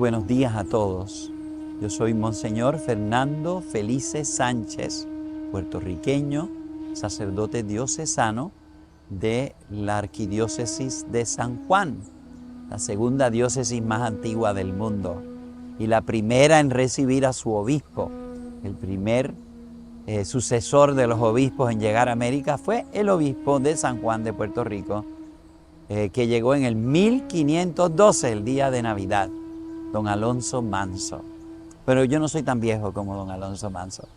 buenos días a todos. Yo soy Monseñor Fernando Felice Sánchez, puertorriqueño, sacerdote diocesano de la Arquidiócesis de San Juan, la segunda diócesis más antigua del mundo y la primera en recibir a su obispo. El primer sucesor de los obispos en llegar a América fue el obispo de San Juan de Puerto Rico, que llegó en el 1512, el día de Navidad, don Alonso Manso. Pero yo no soy tan viejo como don Alonso Manso.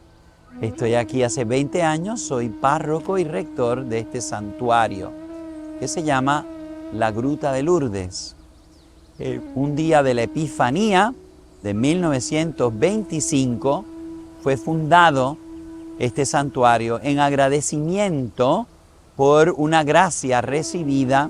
Estoy aquí hace 20 años, soy párroco y rector de este santuario que se llama la Gruta de Lourdes. Un día de la Epifanía de 1925 fue fundado este santuario en agradecimiento por una gracia recibida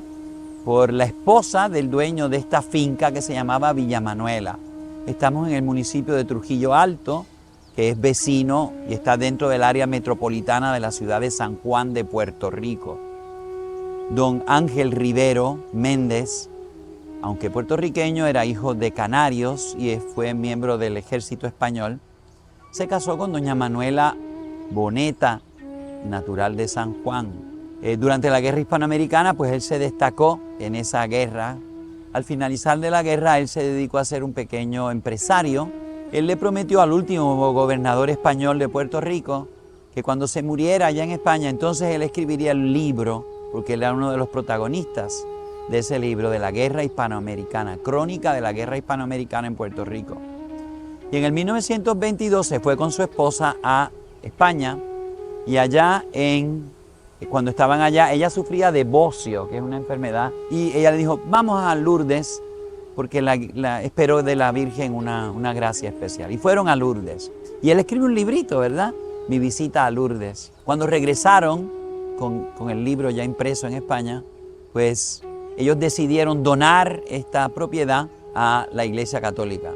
por la esposa del dueño de esta finca que se llamaba Villa Manuela. Estamos en el municipio de Trujillo Alto, que es vecino y está dentro del área metropolitana de la ciudad de San Juan de Puerto Rico. Don Ángel Rivero Méndez, aunque puertorriqueño, era hijo de canarios y fue miembro del ejército español, se casó con doña Manuela Boneta, natural de San Juan. Durante la guerra hispanoamericana, pues él se destacó en esa guerra. Al finalizar de la guerra, él se dedicó a ser un pequeño empresario. Él le prometió al último gobernador español de Puerto Rico que cuando se muriera allá en España, entonces él escribiría el libro, porque él era uno de los protagonistas de ese libro, de la guerra hispanoamericana, crónica de la guerra hispanoamericana en Puerto Rico. Y en el 1922 se fue con su esposa a España y allá cuando estaban allá, ella sufría de bocio, que es una enfermedad, y ella le dijo, vamos a Lourdes, porque esperó de la Virgen una gracia especial. Y fueron a Lourdes. Y él escribe un librito, ¿verdad? Mi visita a Lourdes. Cuando regresaron con el libro ya impreso en España, pues ellos decidieron donar esta propiedad a la Iglesia Católica,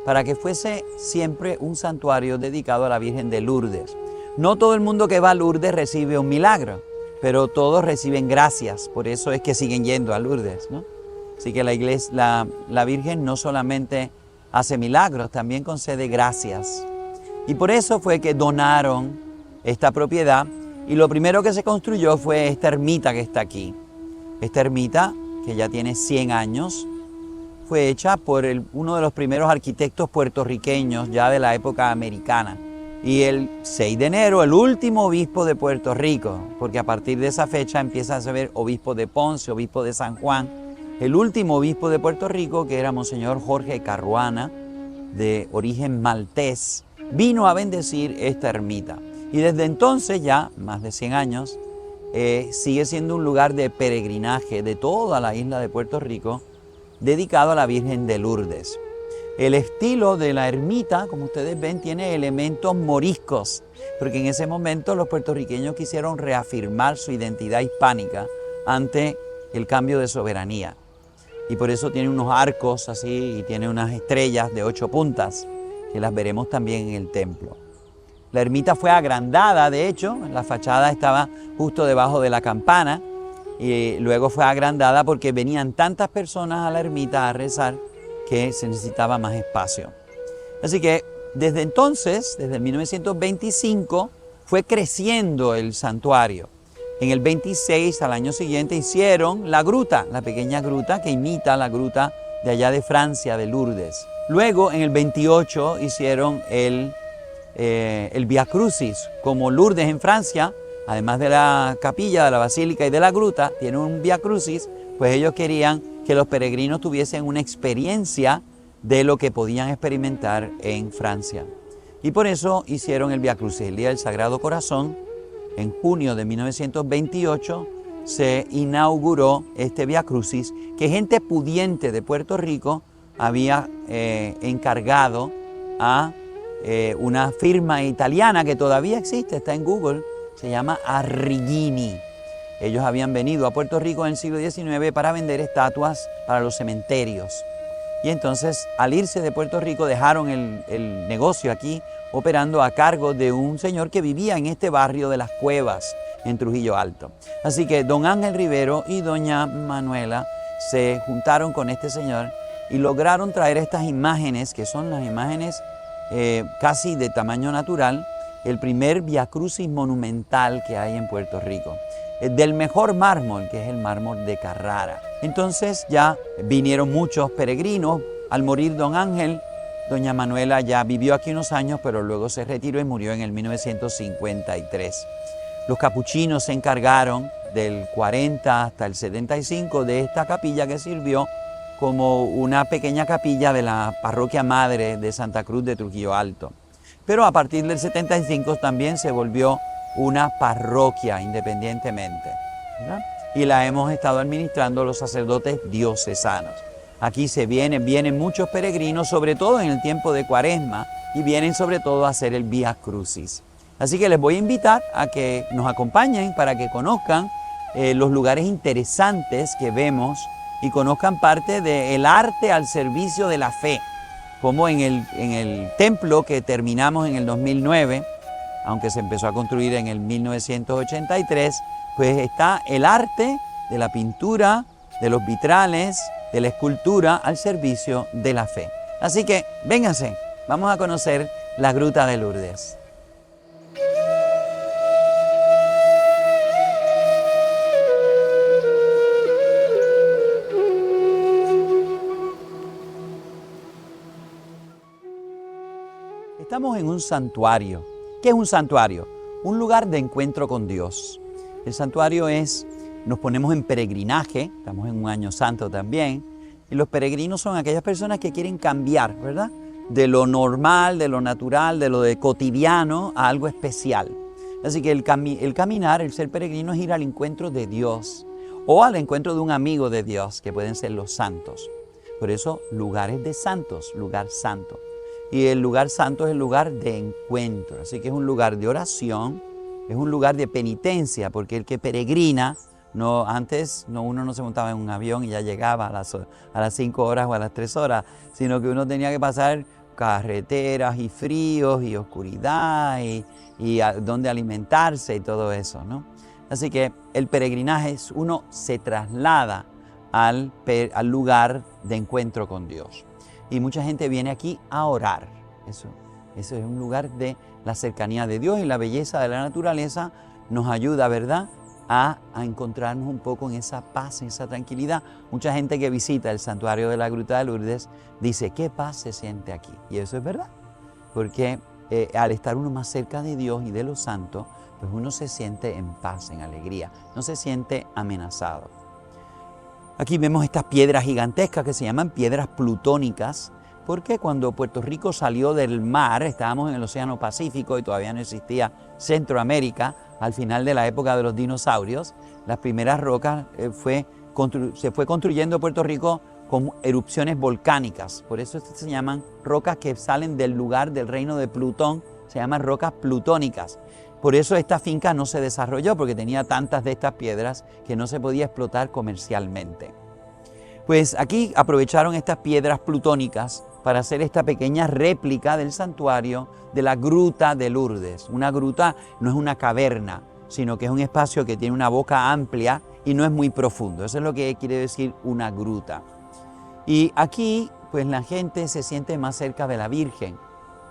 para que fuese siempre un santuario dedicado a la Virgen de Lourdes. No todo el mundo que va a Lourdes recibe un milagro, pero todos reciben gracias, por eso es que siguen yendo a Lourdes, ¿no? Así que la iglesia, la Virgen no solamente hace milagros, también concede gracias. Y por eso fue que donaron esta propiedad y lo primero que se construyó fue esta ermita que está aquí. Esta ermita, que ya tiene 100 años, fue hecha por uno de los primeros arquitectos puertorriqueños ya de la época americana. Y el 6 de enero, el último obispo de Puerto Rico, porque a partir de esa fecha empieza a ser obispo de Ponce, obispo de San Juan, el último obispo de Puerto Rico, que era Monseñor Jorge Carruana, de origen maltés, vino a bendecir esta ermita. Y desde entonces, ya más de 100 años, sigue siendo un lugar de peregrinaje de toda la isla de Puerto Rico, dedicado a la Virgen de Lourdes. El estilo de la ermita, como ustedes ven, tiene elementos moriscos, porque en ese momento los puertorriqueños quisieron reafirmar su identidad hispánica ante el cambio de soberanía. Y por eso tiene unos arcos así y tiene unas estrellas de 8 puntas, que las veremos también en el templo. La ermita fue agrandada, de hecho, la fachada estaba justo debajo de la campana, y luego fue agrandada porque venían tantas personas a la ermita a rezar que se necesitaba más espacio. Así que desde entonces, desde el 1925, fue creciendo el santuario. En el 26, al año siguiente, hicieron la gruta, la pequeña gruta que imita la gruta de allá de Francia, de Lourdes. Luego, en el 28, hicieron el Via Crucis. Como Lourdes en Francia, además de la capilla, de la basílica y de la gruta, tiene un Via Crucis, pues ellos querían que los peregrinos tuviesen una experiencia de lo que podían experimentar en Francia. Y por eso hicieron el Via Crucis, el Día del Sagrado Corazón. En junio de 1928 se inauguró este Via Crucis, que gente pudiente de Puerto Rico había encargado a una firma italiana que todavía existe, está en Google, se llama Arrighini. Ellos habían venido a Puerto Rico en el siglo XIX para vender estatuas para los cementerios. Y entonces, al irse de Puerto Rico, dejaron el negocio aquí operando a cargo de un señor que vivía en este barrio de Las Cuevas, en Trujillo Alto. Así que don Ángel Rivero y doña Manuela se juntaron con este señor y lograron traer estas imágenes, que son las imágenes casi de tamaño natural, el primer Via Crucis monumental que hay en Puerto Rico, del mejor mármol, que es el mármol de Carrara. Entonces ya vinieron muchos peregrinos. Al morir don Ángel, doña Manuela ya vivió aquí unos años, pero luego se retiró y murió en el 1953. Los capuchinos se encargaron del 40 hasta el 75 de esta capilla, que sirvió como una pequeña capilla de la parroquia madre de Santa Cruz de Trujillo Alto. Pero a partir del 75 también se volvió una parroquia independientemente, ¿verdad? Y la hemos estado administrando los sacerdotes diocesanos. Aquí vienen muchos peregrinos, sobre todo en el tiempo de Cuaresma, y vienen sobre todo a hacer el Via Crucis. Así que les voy a invitar a que nos acompañen para que conozcan los lugares interesantes que vemos y conozcan parte del arte al servicio de la fe, como en el templo que terminamos en el 2009, aunque se empezó a construir en el 1983, pues está el arte de la pintura, de los vitrales, de la escultura al servicio de la fe. Así que vénganse, vamos a conocer la Gruta de Lourdes. Estamos en un santuario. ¿Qué es un santuario? Un lugar de encuentro con Dios. El santuario nos ponemos en peregrinaje, estamos en un año santo también, y los peregrinos son aquellas personas que quieren cambiar, ¿verdad? De lo normal, de lo natural, de lo de cotidiano a algo especial. Así que el caminar, el ser peregrino, es ir al encuentro de Dios o al encuentro de un amigo de Dios, que pueden ser los santos. Por eso, lugares de santos, lugar santo. Y el lugar santo es el lugar de encuentro, así que es un lugar de oración, es un lugar de penitencia, porque el que peregrina, antes uno no se montaba en un avión y ya llegaba a las 5 horas o a las 3 horas, sino que uno tenía que pasar carreteras y fríos y oscuridad y dónde alimentarse y todo eso, ¿no? Así que el peregrinaje uno se traslada al lugar de encuentro con Dios. Y mucha gente viene aquí a orar. Eso es un lugar de la cercanía de Dios, y la belleza de la naturaleza nos ayuda, ¿verdad?, a encontrarnos un poco en esa paz, en esa tranquilidad. Mucha gente que visita el santuario de la Gruta de Lourdes dice, qué paz se siente aquí. Y eso es verdad, porque al estar uno más cerca de Dios y de los santos, pues uno se siente en paz, en alegría, no se siente amenazado. Aquí vemos estas piedras gigantescas que se llaman piedras plutónicas, porque cuando Puerto Rico salió del mar, estábamos en el Océano Pacífico y todavía no existía Centroamérica, al final de la época de los dinosaurios, las primeras rocas se fue construyendo Puerto Rico con erupciones volcánicas. Por eso se llaman rocas que salen del lugar del reino de Plutón, se llaman rocas plutónicas. Por eso esta finca no se desarrolló, porque tenía tantas de estas piedras que no se podía explotar comercialmente. Pues aquí aprovecharon estas piedras plutónicas para hacer esta pequeña réplica del santuario de la Gruta de Lourdes. Una gruta no es una caverna, sino que es un espacio que tiene una boca amplia y no es muy profundo. Eso es lo que quiere decir una gruta. Y aquí, pues la gente se siente más cerca de la Virgen,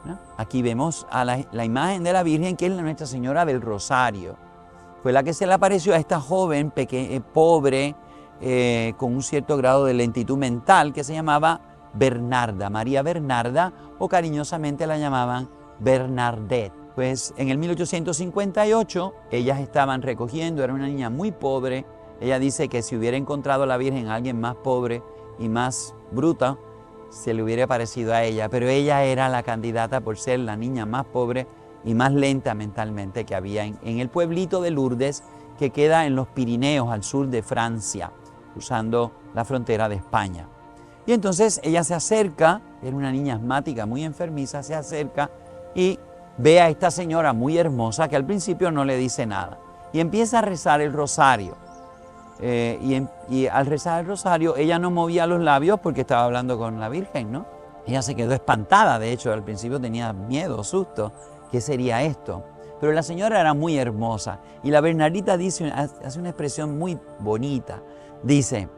¿no? Aquí vemos a la imagen de la Virgen, que es Nuestra Señora del Rosario. Fue la que se le apareció a esta joven pobre, con un cierto grado de lentitud mental, que se llamaba Bernarda, María Bernarda, o cariñosamente la llamaban Bernadette. Pues en el 1858 ellas estaban recogiendo, era una niña muy pobre. Ella dice que si hubiera encontrado a la Virgen a alguien más pobre y más bruta, se le hubiera parecido a ella, pero ella era la candidata por ser la niña más pobre y más lenta mentalmente que había en el pueblito de Lourdes, que queda en los Pirineos, al sur de Francia, cruzando la frontera de España. Y entonces ella se acerca, era una niña asmática muy enfermiza, se acerca y ve a esta señora muy hermosa, que al principio no le dice nada, y empieza a rezar el rosario. Y al rezar el rosario, ella no movía los labios porque estaba hablando con la Virgen, ¿no? Ella se quedó espantada, de hecho, al principio tenía miedo, susto. ¿Qué sería esto? Pero la señora era muy hermosa, y la Bernardita hace una expresión muy bonita. Dice,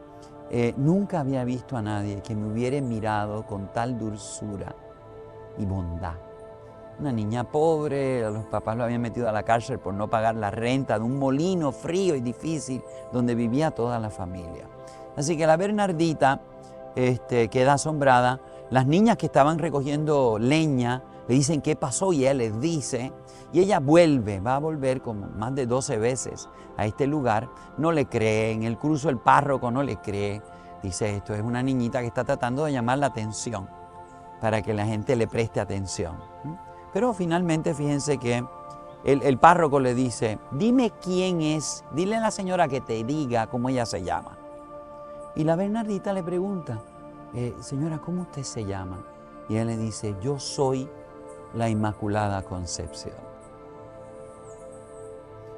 nunca había visto a nadie que me hubiera mirado con tal dulzura y bondad. Una niña pobre, los papás lo habían metido a la cárcel por no pagar la renta de un molino frío y difícil donde vivía toda la familia. Así que la Bernardita queda asombrada. Las niñas que estaban recogiendo leña le dicen qué pasó y ella les dice, y ella va a volver como más de 12 veces a este lugar. No le creen, el cruzo el párroco no le cree. Dice, esto es una niñita que está tratando de llamar la atención para que la gente le preste atención. Pero finalmente fíjense que el párroco le dice, dime quién es, dile a la señora que te diga cómo ella se llama. Y la Bernardita le pregunta, señora, ¿cómo usted se llama? Y él le dice, yo soy la Inmaculada Concepción.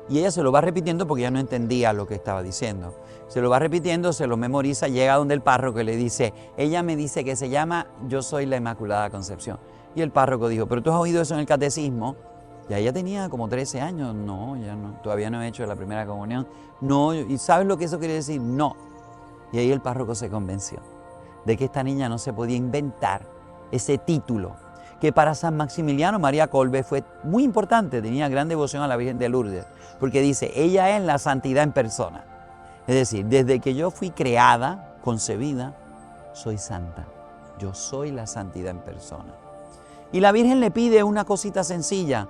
Y ella se lo va repitiendo porque ya no entendía lo que estaba diciendo. Se lo va repitiendo, se lo memoriza, llega donde el párroco y le dice, ella me dice que se llama, yo soy la Inmaculada Concepción. Y el párroco dijo, ¿pero tú has oído eso en el catecismo? Ya ella tenía como 13 años. No, ya no, todavía no he hecho la primera comunión. No, ¿y sabes lo que eso quiere decir? No. Y ahí el párroco se convenció de que esta niña no se podía inventar ese título, que para San Maximiliano María Kolbe fue muy importante, tenía gran devoción a la Virgen de Lourdes, porque dice, ella es la santidad en persona. Es decir, desde que yo fui creada, concebida, soy santa. Yo soy la santidad en persona. Y la Virgen le pide una cosita sencilla,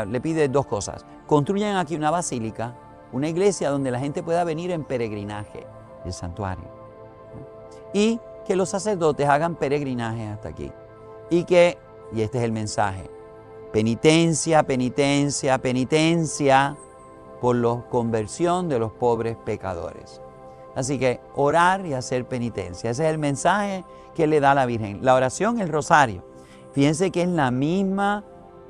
le pide dos cosas. Construyan aquí una basílica, una iglesia donde la gente pueda venir en peregrinaje, el santuario. Y que los sacerdotes hagan peregrinaje hasta aquí. Y este es el mensaje, penitencia, penitencia, penitencia por la conversión de los pobres pecadores. Así que orar y hacer penitencia, ese es el mensaje que le da la Virgen. La oración, el rosario. Fíjense que es la misma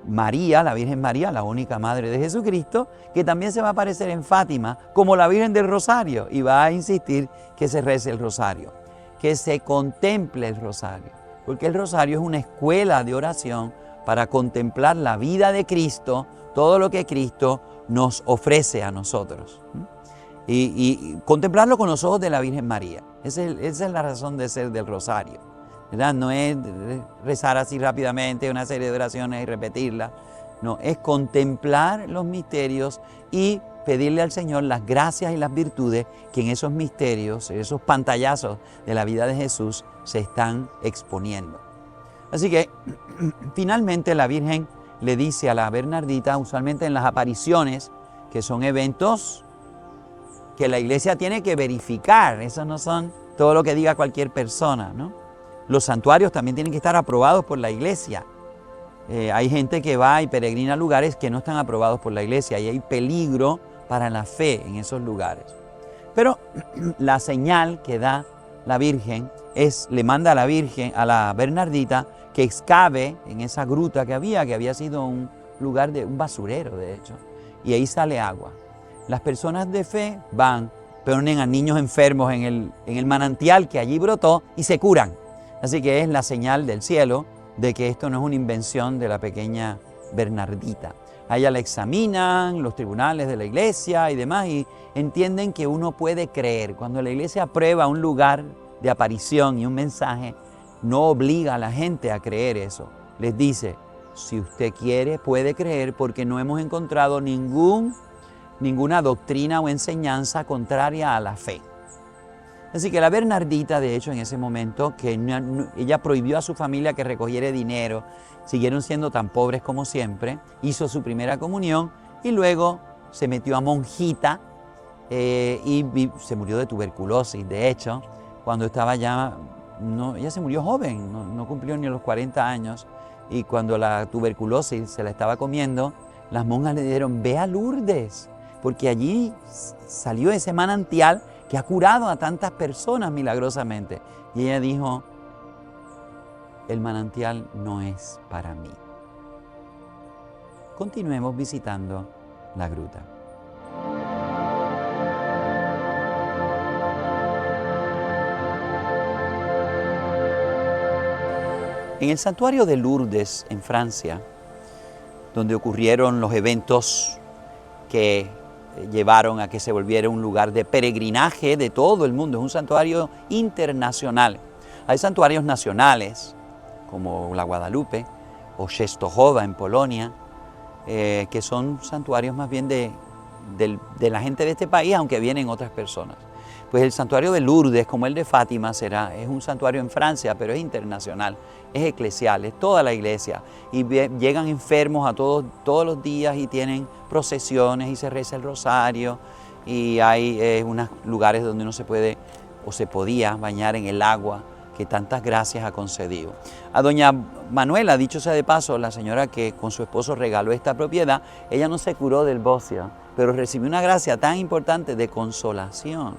María, la Virgen María, la única Madre de Jesucristo, que también se va a aparecer en Fátima como la Virgen del Rosario y va a insistir que se rece el rosario, que se contemple el rosario, porque el rosario es una escuela de oración para contemplar la vida de Cristo, todo lo que Cristo nos ofrece a nosotros. Y contemplarlo con los ojos de la Virgen María. Esa es la razón de ser del rosario, ¿verdad? No es rezar así rápidamente una serie de oraciones y repetirlas. No, es contemplar los misterios y pedirle al Señor las gracias y las virtudes que en esos misterios, en esos pantallazos de la vida de Jesús se están exponiendo. Así que finalmente la Virgen le dice a la Bernardita, usualmente en las apariciones, que son eventos que la iglesia tiene que verificar, esos no son todo lo que diga cualquier persona, ¿no? Los santuarios también tienen que estar aprobados por la iglesia. Hay gente que va y peregrina a lugares que no están aprobados por la iglesia y hay peligro para la fe en esos lugares. Pero la señal que da la Virgen le manda a la Virgen, a la Bernardita, que excave en esa gruta que había sido un lugar de un basurero, de hecho, y ahí sale agua. Las personas de fe van, ponen a niños enfermos en el manantial que allí brotó y se curan. Así que es la señal del cielo de que esto no es una invención de la pequeña Bernardita. A ella la examinan los tribunales de la iglesia y demás y entienden que uno puede creer. Cuando la iglesia aprueba un lugar de aparición y un mensaje, no obliga a la gente a creer eso. Les dice, si usted quiere, puede creer porque no hemos encontrado ninguna doctrina o enseñanza contraria a la fe. Así que la Bernardita, de hecho, en ese momento, que ella prohibió a su familia que recogiera dinero, siguieron siendo tan pobres como siempre, hizo su primera comunión y luego se metió a monjita y se murió de tuberculosis. De hecho, cuando estaba ella se murió joven, no cumplió ni los 40 años, y cuando la tuberculosis se la estaba comiendo, las monjas le dijeron, ve a Lourdes, porque allí salió ese manantial que ha curado a tantas personas milagrosamente. Y ella dijo, el manantial no es para mí. Continuemos visitando la gruta. En el santuario de Lourdes, en Francia, donde ocurrieron los eventos que llevaron a que se volviera un lugar de peregrinaje de todo el mundo. Es un santuario internacional. Hay santuarios nacionales, como la Guadalupe o Częstochowa en Polonia, que son santuarios más bien de la gente de este país, aunque vienen otras personas. Pues el santuario de Lourdes, como el de Fátima, es un santuario en Francia, pero es internacional, es eclesial, es toda la iglesia. Y llegan enfermos a todos los días y tienen procesiones y se reza el rosario. Y hay unos lugares donde uno se puede o se podía bañar en el agua que tantas gracias ha concedido. A doña Manuela, dicho sea de paso, la señora que con su esposo regaló esta propiedad, ella no se curó del bocio, pero recibió una gracia tan importante de consolación.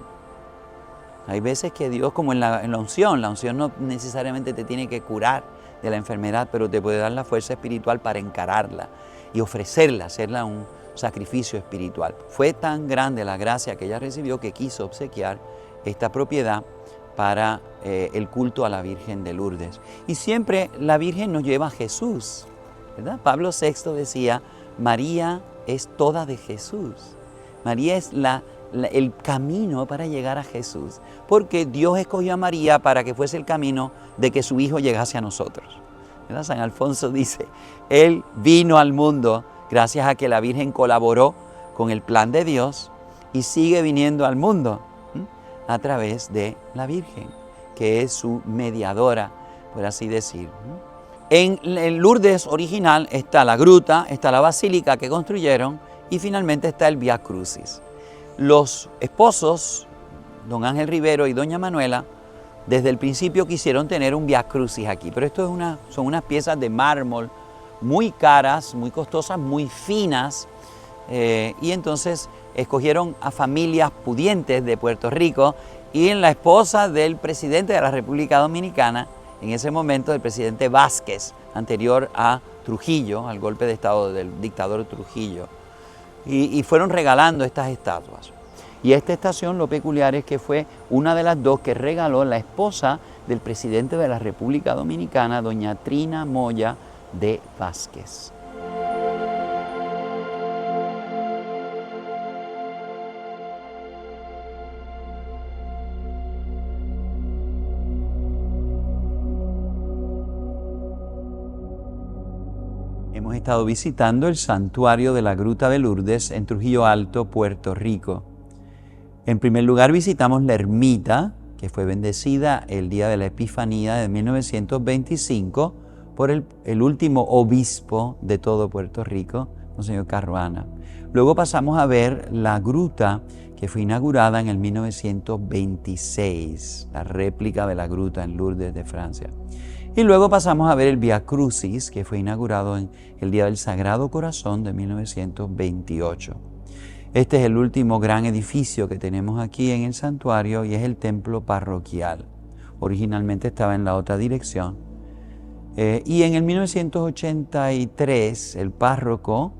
Hay veces que Dios, como en la unción no necesariamente te tiene que curar de la enfermedad, pero te puede dar la fuerza espiritual para encararla y ofrecerla, hacerla un sacrificio espiritual. Fue tan grande la gracia que ella recibió que quiso obsequiar esta propiedad para el culto a la Virgen de Lourdes. Y siempre la Virgen nos lleva a Jesús, ¿verdad? Pablo VI decía, María es toda de Jesús. María es el camino para llegar a Jesús, porque Dios escogió a María para que fuese el camino de que su Hijo llegase a nosotros, ¿verdad? San Alfonso dice, Él vino al mundo gracias a que la Virgen colaboró con el plan de Dios y sigue viniendo al mundo a través de la Virgen, que es su mediadora, por así decir. En el Lourdes original está la gruta, está la basílica que construyeron y finalmente está el Vía Crucis. Los esposos, don Ángel Rivero y doña Manuela, desde el principio quisieron tener un Vía Crucis aquí, pero esto son unas piezas de mármol muy caras, muy costosas, muy finas, y entonces escogieron a familias pudientes de Puerto Rico y en la esposa del presidente de la República Dominicana, en ese momento el presidente Vázquez, anterior a Trujillo, al golpe de estado del dictador Trujillo, y fueron regalando estas estatuas. Y esta estación, lo peculiar es que fue una de las dos que regaló la esposa del presidente de la República Dominicana, doña Trina Moya de Vázquez. Hemos estado visitando el santuario de la Gruta de Lourdes en Trujillo Alto, Puerto Rico. En primer lugar visitamos la ermita, que fue bendecida el día de la Epifanía de 1925 por el último obispo de todo Puerto Rico, Monseñor Caruana. Luego pasamos a ver la gruta que fue inaugurada en el 1926, la réplica de la gruta en Lourdes de Francia. Y luego pasamos a ver el Vía Crucis, que fue inaugurado en el Día del Sagrado Corazón de 1928. Este es el último gran edificio que tenemos aquí en el santuario y es el templo parroquial. Originalmente estaba en la otra dirección. Y en el 1983 el párroco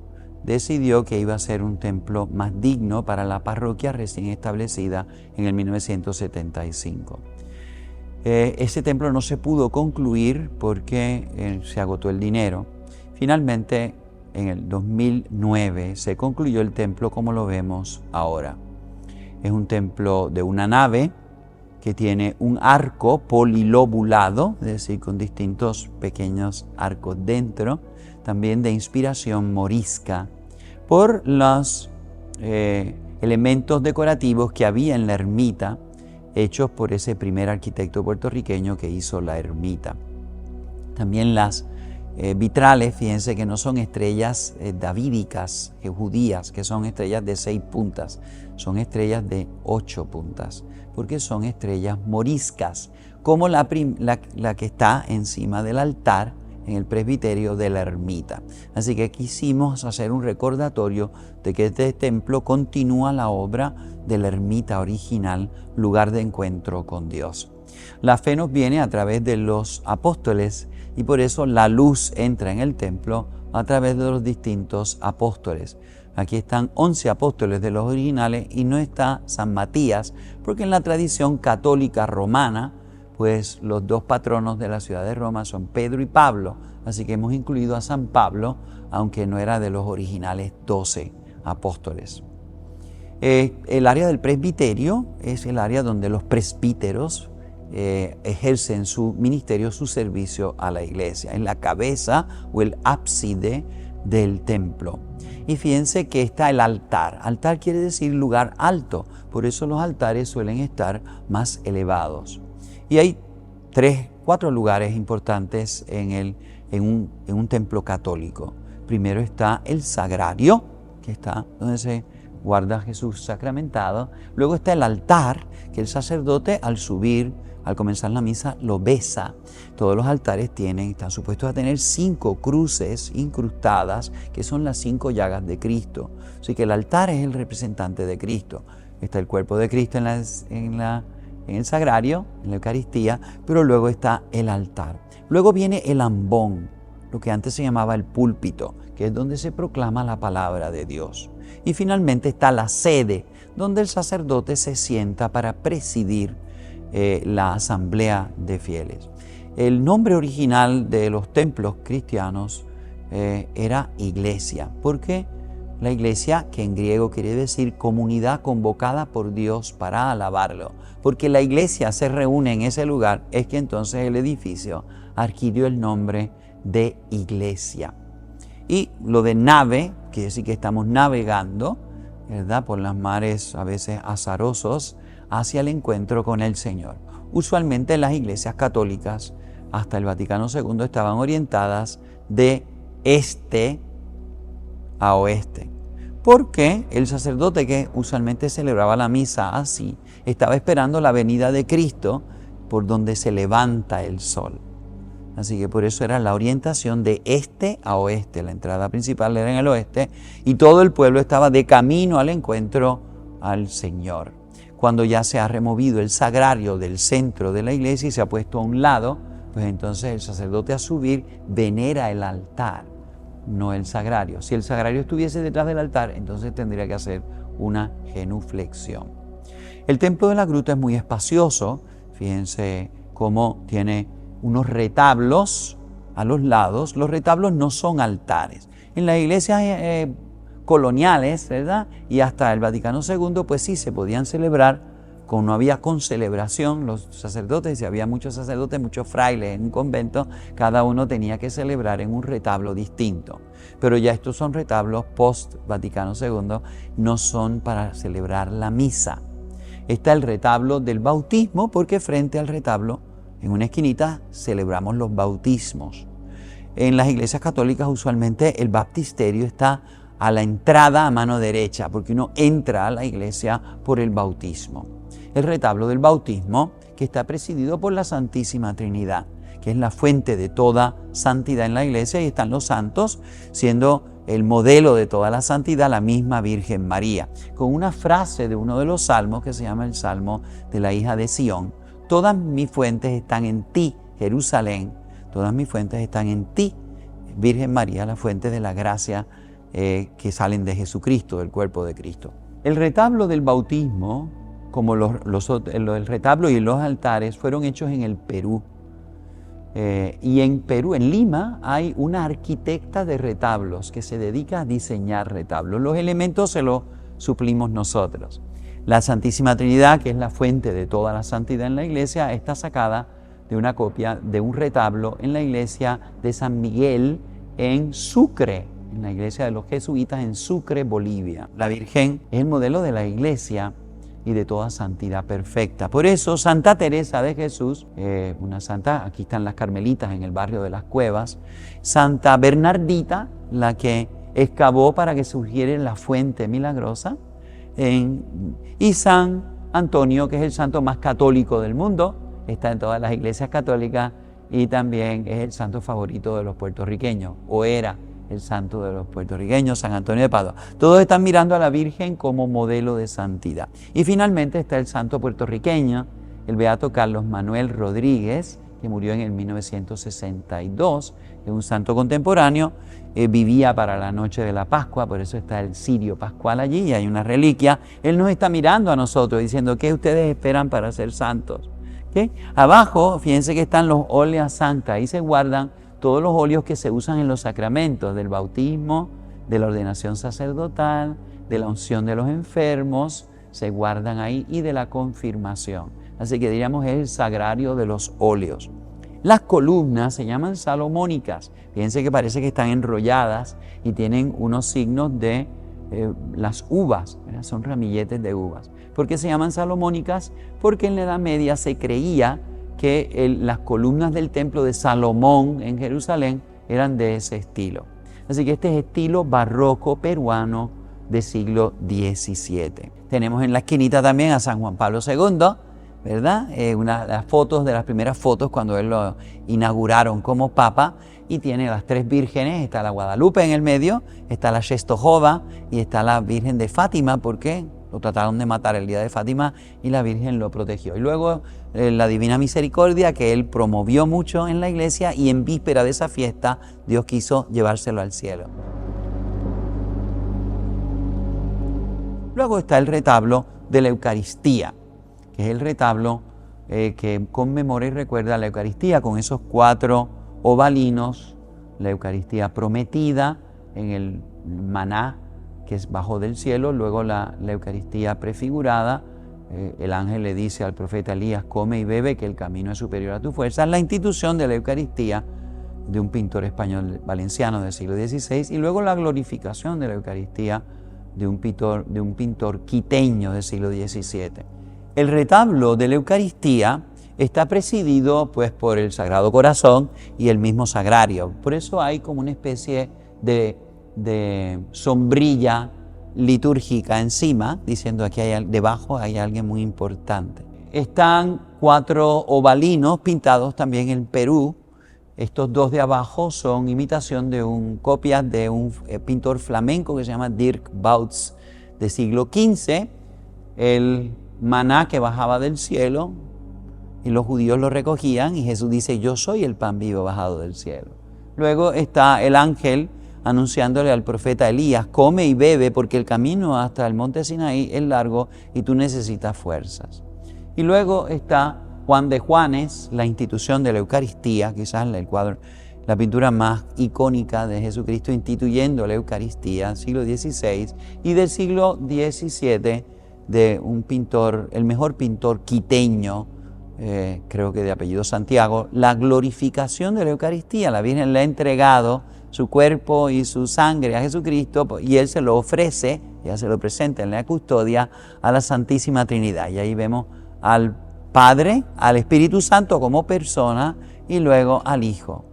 decidió que iba a ser un templo más digno para la parroquia recién establecida en el 1975. Ese templo no se pudo concluir porque se agotó el dinero. Finalmente, en el 2009 se concluyó el templo como lo vemos ahora. Es un templo de una nave que tiene un arco polilobulado, es decir, con distintos pequeños arcos dentro, también de inspiración morisca, por los elementos decorativos que había en la ermita, hechos por ese primer arquitecto puertorriqueño que hizo la ermita. También las vitrales, fíjense que no son estrellas davídicas, judías, que son estrellas de 6 puntas, son estrellas de 8 puntas, porque son estrellas moriscas, como la que está encima del altar en el presbiterio de la ermita. Así que quisimos hacer un recordatorio de que este templo continúa la obra de la ermita original, lugar de encuentro con Dios. La fe nos viene a través de los apóstoles y por eso la luz entra en el templo a través de los distintos apóstoles. Aquí están 11 apóstoles de los originales y no está San Matías, porque en la tradición católica romana, pues los dos patronos de la ciudad de Roma son Pedro y Pablo, así que hemos incluido a San Pablo, aunque no era de los originales 12 apóstoles. El área del presbiterio es el área donde los presbíteros ejercen su ministerio, su servicio a la iglesia. Es la cabeza o el ábside del templo. Y fíjense que está el altar. Altar quiere decir lugar alto. Por eso los altares suelen estar más elevados. Y hay 4 lugares importantes en un templo católico. Primero está el sagrario, que está donde se guarda Jesús sacramentado. Luego está el altar, que el sacerdote al subir, al comenzar la misa, lo besa. Todos los altares están supuestos a tener 5 cruces incrustadas, que son las 5 llagas de Cristo. Así que el altar es el representante de Cristo. Está el cuerpo de Cristo en el sagrario, en la Eucaristía, pero luego está el altar. Luego viene el ambón, lo que antes se llamaba el púlpito, que es donde se proclama la palabra de Dios. Y finalmente está la sede, donde el sacerdote se sienta para presidir la asamblea de fieles. El nombre original de los templos cristianos era iglesia, porque la iglesia, que en griego quiere decir comunidad convocada por Dios para alabarlo, porque la iglesia se reúne en ese lugar, es que entonces el edificio adquirió el nombre de iglesia. Y lo de nave, quiere decir que estamos navegando, ¿verdad?, por los mares a veces azarosos hacia el encuentro con el Señor. Usualmente las iglesias católicas hasta el Vaticano II estaban orientadas de este a oeste, porque el sacerdote que usualmente celebraba la misa así estaba esperando la venida de Cristo por donde se levanta el sol. Así que por eso era la orientación de este a oeste. La entrada principal era en el oeste y todo el pueblo estaba de camino al encuentro al Señor. Cuando ya se ha removido el sagrario del centro de la iglesia y se ha puesto a un lado, pues entonces el sacerdote a subir venera el altar, no el sagrario. Si el sagrario estuviese detrás del altar, entonces tendría que hacer una genuflexión. El templo de la gruta es muy espacioso. Fíjense cómo tiene unos retablos a los lados. Los retablos no son altares. En las iglesias coloniales, ¿verdad?, y hasta el Vaticano II, pues sí, se podían celebrar, como no había concelebración, los sacerdotes, si había muchos sacerdotes, muchos frailes en un convento, cada uno tenía que celebrar en un retablo distinto. Pero ya estos son retablos post-Vaticano II, no son para celebrar la misa. Está el retablo del bautismo, porque frente al retablo, en una esquinita, celebramos los bautismos. En las iglesias católicas usualmente el baptisterio está a la entrada a mano derecha, porque uno entra a la iglesia por el bautismo. El retablo del bautismo, que está presidido por la Santísima Trinidad, que es la fuente de toda santidad en la iglesia, y están los santos, siendo el modelo de toda la santidad la misma Virgen María, con una frase de uno de los salmos que se llama el Salmo de la hija de Sión: todas mis fuentes están en ti, Jerusalén, todas mis fuentes están en ti, Virgen María, la fuente de la gracia que salen de Jesucristo, del cuerpo de Cristo. El retablo del bautismo, como el retablo y los altares, fueron hechos en el Perú. Y en Perú, en Lima, hay una arquitecta de retablos que se dedica a diseñar retablos. Los elementos se los suplimos nosotros. La Santísima Trinidad, que es la fuente de toda la santidad en la iglesia, está sacada de una copia de un retablo en la iglesia de San Miguel en Sucre, en la iglesia de los jesuitas en Sucre, Bolivia. La Virgen es el modelo de la iglesia y de toda santidad perfecta. Por eso Santa Teresa de Jesús, una santa, aquí están las Carmelitas en el barrio de las Cuevas, Santa Bernardita, la que excavó para que surgiera la fuente milagrosa, y San Antonio, que es el santo más católico del mundo, está en todas las iglesias católicas y también es el santo favorito de los puertorriqueños, o era el santo de los puertorriqueños, San Antonio de Padua. Todos están mirando a la Virgen como modelo de santidad. Y finalmente está el santo puertorriqueño, el beato Carlos Manuel Rodríguez, que murió en el 1962, es un santo contemporáneo, vivía para la noche de la Pascua, por eso está el cirio pascual allí y hay una reliquia. Él nos está mirando a nosotros diciendo: ¿qué ustedes esperan para ser santos? ¿Qué? Abajo, fíjense que están los óleas sancta, ahí se guardan todos los óleos que se usan en los sacramentos del bautismo, de la ordenación sacerdotal, de la unción de los enfermos, se guardan ahí, y de la confirmación. Así que diríamos es el sagrario de los óleos. Las columnas se llaman salomónicas. Fíjense que parece que están enrolladas y tienen unos signos de las uvas, ¿verdad? Son ramilletes de uvas. ¿Por qué se llaman salomónicas? Porque en la Edad Media se creía que las columnas del templo de Salomón en Jerusalén eran de ese estilo. Así que este es estilo barroco peruano del siglo XVII. Tenemos en la esquinita también a San Juan Pablo II, ¿verdad? Una de las fotos, de las primeras fotos cuando él lo inauguraron como papa, y tiene las tres vírgenes. Está la Guadalupe en el medio, está la Czestochowa y está la Virgen de Fátima, porque lo trataron de matar el día de Fátima y la Virgen lo protegió. Y luego la Divina Misericordia, que él promovió mucho en la iglesia, y en víspera de esa fiesta Dios quiso llevárselo al cielo. Luego está el retablo de la Eucaristía, que es el retablo que conmemora y recuerda la Eucaristía con esos 4 ovalinos, la Eucaristía prometida en el maná que bajó del cielo, luego la Eucaristía prefigurada. El ángel le dice al profeta Elías: come y bebe, que el camino es superior a tu fuerza. La institución de la Eucaristía de un pintor español valenciano del siglo XVI, y luego la glorificación de la Eucaristía de un pintor quiteño del siglo XVII. El retablo de la Eucaristía está presidido pues por el Sagrado Corazón y el mismo sagrario. Por eso hay como una especie de sombrilla litúrgica encima, diciendo aquí debajo hay alguien muy importante. Están 4 ovalinos pintados también en Perú. Estos 2 de abajo son imitación copias de un pintor flamenco que se llama Dirk Bouts, del siglo XV. El maná que bajaba del cielo, y los judíos lo recogían, y Jesús dice: yo soy el pan vivo bajado del cielo. Luego está el ángel anunciándole al profeta Elías: come y bebe, porque el camino hasta el monte Sinaí es largo y tú necesitas fuerzas. Y luego está Juan de Juanes, la institución de la Eucaristía, quizás la pintura más icónica de Jesucristo instituyendo la Eucaristía, siglo XVI, y del siglo XVII, de un pintor, el mejor pintor quiteño, creo que de apellido Santiago, la glorificación de la Eucaristía. La Virgen le ha entregado su cuerpo y su sangre a Jesucristo, y Él se lo ofrece, ya se lo presenta en la custodia a la Santísima Trinidad. Y ahí vemos al Padre, al Espíritu Santo como persona, y luego al Hijo.